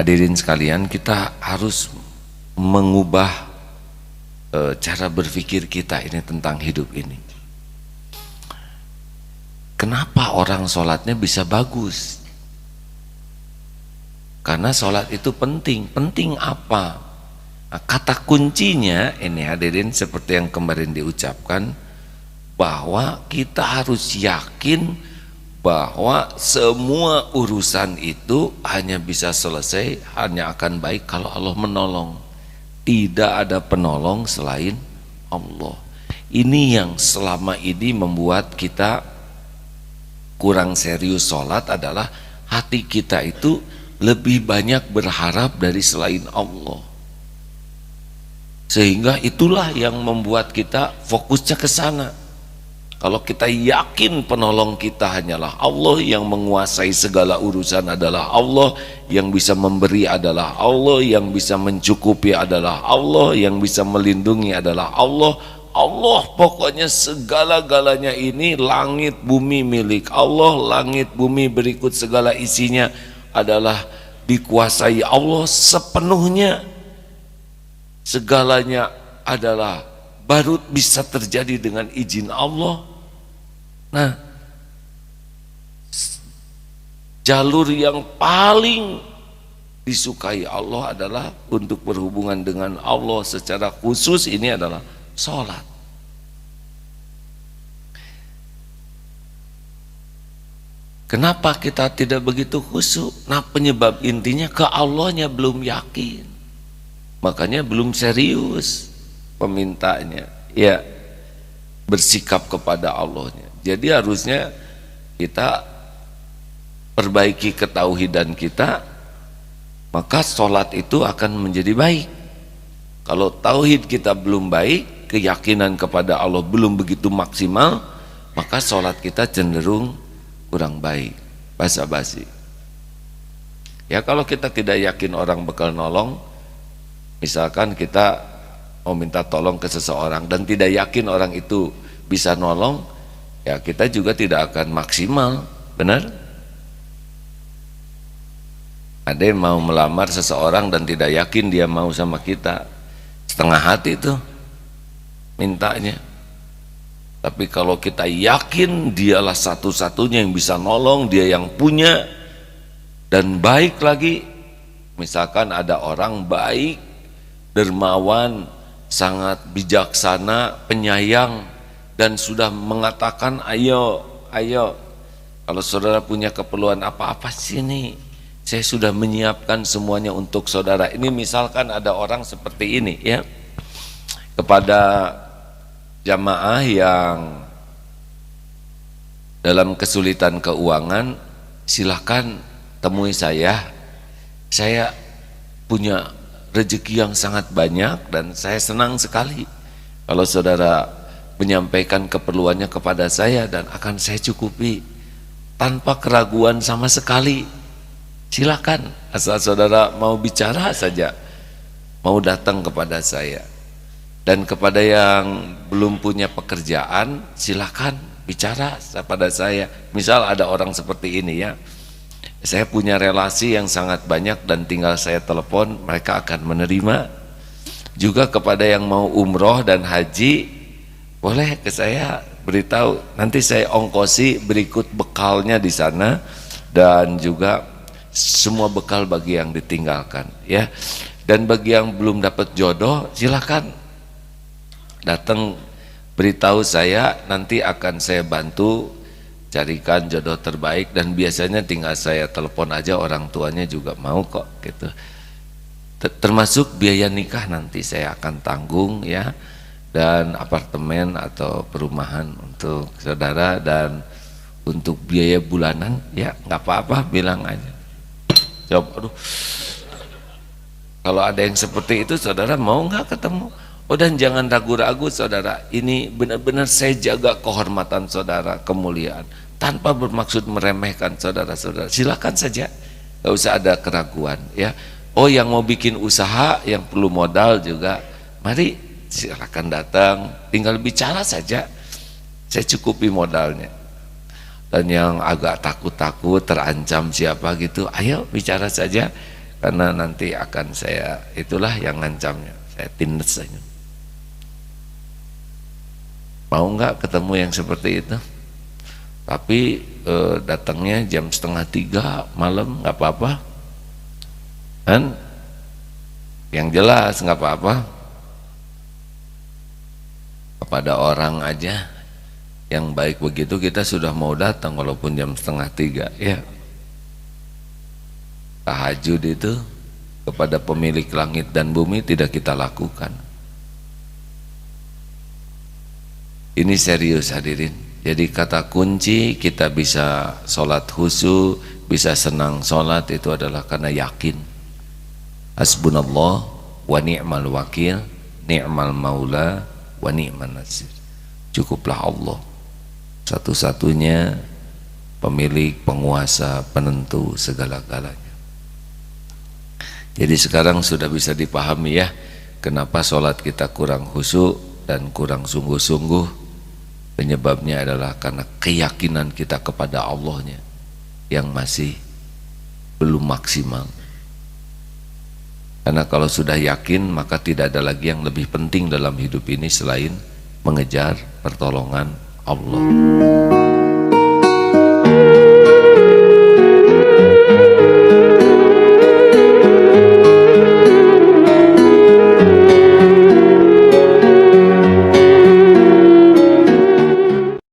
Hadirin sekalian, kita harus mengubah cara berpikir kita ini tentang hidup ini. Kenapa orang sholatnya bisa bagus? Karena sholat itu penting. Penting apa? Nah, kata kuncinya ini hadirin seperti yang kemarin diucapkan, bahwa kita harus yakin bahwa semua urusan itu hanya bisa selesai, hanya akan baik kalau Allah menolong. Tidak ada penolong selain Allah. Ini yang selama ini membuat kita kurang serius sholat, adalah hati kita itu lebih banyak berharap dari selain Allah, sehingga itulah yang membuat kita fokusnya ke sana. Kalau kita yakin penolong kita hanyalah Allah, yang menguasai segala urusan adalah Allah, yang bisa memberi adalah Allah, yang bisa mencukupi adalah Allah, yang bisa melindungi adalah Allah. Allah pokoknya segala-galanya ini, langit bumi milik Allah, langit bumi berikut segala isinya adalah dikuasai Allah sepenuhnya. Segalanya adalah baru bisa terjadi dengan izin Allah. Nah, jalur yang paling disukai Allah adalah untuk berhubungan dengan Allah secara khusus, ini adalah sholat. Kenapa kita tidak begitu khusyuk? Nah, penyebab intinya ke Allahnya belum yakin, makanya belum serius pemintanya, ya, bersikap kepada Allahnya. Jadi harusnya kita perbaiki ketauhidan kita, maka sholat itu akan menjadi baik. Kalau tauhid kita belum baik, keyakinan kepada Allah belum begitu maksimal, maka sholat kita cenderung kurang baik, basa-basi. Ya, kalau kita tidak yakin orang bakal nolong, misalkan kita mau minta tolong ke seseorang dan tidak yakin orang itu bisa nolong, ya kita juga tidak akan maksimal, benar? Ada yang mau melamar seseorang dan tidak yakin dia mau sama kita, setengah hati tuh mintanya. Tapi kalau kita yakin dialah satu-satunya yang bisa nolong, dia yang punya dan baik lagi, misalkan ada orang baik, dermawan, sangat bijaksana, penyayang, dan sudah mengatakan ayo kalau saudara punya keperluan apa-apa sini, saya sudah menyiapkan semuanya untuk saudara. Ini misalkan ada orang seperti ini, ya, kepada jamaah yang dalam kesulitan keuangan, silahkan temui saya punya rezeki yang sangat banyak dan saya senang sekali kalau saudara menyampaikan keperluannya kepada saya dan akan saya cukupi tanpa keraguan sama sekali. Silakan, asal saudara mau bicara saja, mau datang kepada saya. Dan kepada yang belum punya pekerjaan, silakan bicara kepada saya. Misal ada orang seperti ini, ya, saya punya relasi yang sangat banyak dan tinggal saya telepon, mereka akan menerima. Juga kepada yang mau umroh dan haji, boleh ke saya beritahu, nanti saya ongkosi berikut bekalnya di sana dan juga semua bekal bagi yang ditinggalkan, ya. Dan bagi yang belum dapat jodoh, silakan datang beritahu saya, nanti akan saya bantu carikan jodoh terbaik, dan biasanya tinggal saya telepon aja, orang tuanya juga mau kok, gitu. Termasuk biaya nikah nanti saya akan tanggung, ya, dan apartemen atau perumahan untuk saudara, dan untuk biaya bulanan, ya nggak apa-apa, bilang aja. Jawab, aduh, kalau ada yang seperti itu saudara mau nggak ketemu? Oh, dan jangan ragu-ragu saudara, ini benar-benar saya jaga kehormatan saudara, kemuliaan, tanpa bermaksud meremehkan saudara-saudara. Silakan saja, nggak usah ada keraguan, ya. Oh, yang mau bikin usaha yang perlu modal juga, mari silakan datang, tinggal bicara saja, saya cukupi modalnya. Dan yang agak takut-takut, terancam siapa gitu, ayo bicara saja. karena nanti akan saya, itulah yang ngancamnya, saya tindas saja. Mau nggak ketemu yang seperti itu? Tapi datangnya jam 2:30 malam, nggak apa-apa kan? Yang jelas nggak apa-apa, kepada orang aja yang baik begitu kita sudah mau datang walaupun jam 2:30 ya. Tahajud itu kepada pemilik langit dan bumi tidak kita lakukan. Ini serius hadirin. Jadi kata kunci kita bisa sholat khusyuk, bisa senang sholat itu adalah karena yakin. Hasbunallah wa ni'mal wakil, ni'mal maula wa ni'man nasir. Cukuplah Allah satu-satunya pemilik, penguasa, penentu segala-galanya. Jadi sekarang sudah bisa dipahami ya kenapa sholat kita kurang khusyuk dan kurang sungguh-sungguh. Penyebabnya adalah karena keyakinan kita kepada Allahnya yang masih belum maksimal. Karena kalau sudah yakin maka tidak ada lagi yang lebih penting dalam hidup ini selain mengejar pertolongan Allah.